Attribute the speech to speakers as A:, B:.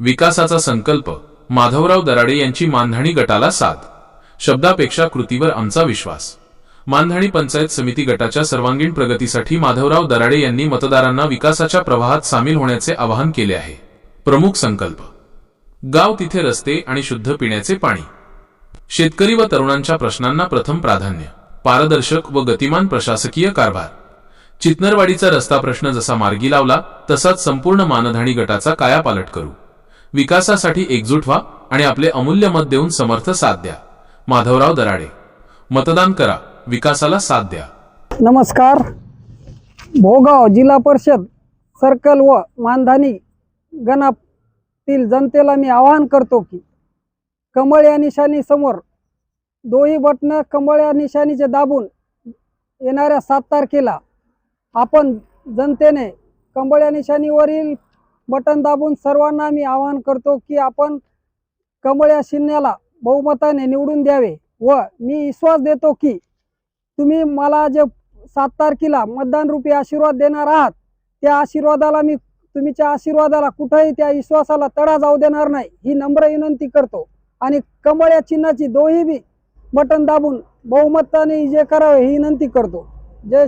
A: विकासाचा संकल्प, माधवराव दराडे यांची मानधनी गटाला साथ. शब्दापेक्षा कृतीवर आमचा विश्वास. मानधनी पंचायत समिती गटाच्या सर्वांगीण प्रगतीसाठी माधवराव दराडे यांनी मतदारांना विकासाच्या प्रवाहात सामील होण्याचे आवाहन केले आहे. प्रमुख संकल्प: गाव तिथे रस्ते आणि शुद्ध पिण्याचे पाणी. शेतकरी व तरुणांच्या प्रश्नांना प्रथम प्राधान्य. पारदर्शक व गतिमान प्रशासकीय कारभार. चितनरवाडीचा रस्ता प्रश्न जसा मार्गी लावला तसाच संपूर्ण मानधनी गटाचा कायापालट करू. विकासासाठी एकजूट व्हा आणि आपले अमूल्य मत देऊन समर्थ साथ द्या. माधवराव दराडे. मतदान करा, विकासाला साथ द्या.
B: नमस्कार. भोगाव जिल्हा परिषद सर्कल व मानधनी गणातील जनतेला मी आवाहन करतो की कमळ या निशाणी समोर दोही बटणं कमळ या निशाणीचे दाबून येणाऱ्या 7 तारखेला आपण जनतेने कमळ या निशाणीवरील बटन दाबून सर्वांना मी आवाहन करतो की आपण कमळ या चिन्हाला बहुमताने निवडून द्यावे व मी विश्वास देतो की तुम्ही मला जे 7 तारखेला मतदान रूपी आशीर्वाद देणार आहात त्या आशीर्वादाला मी तुमच्या आशीर्वादाला कुठेही त्या विश्वासाला तडा जाऊ देणार नाही ही नम्र विनंती करतो आणि कमळ या चिन्हाची दोही बी बटन दाबून बहुमताने विजय करावे ही विनंती करतो. जय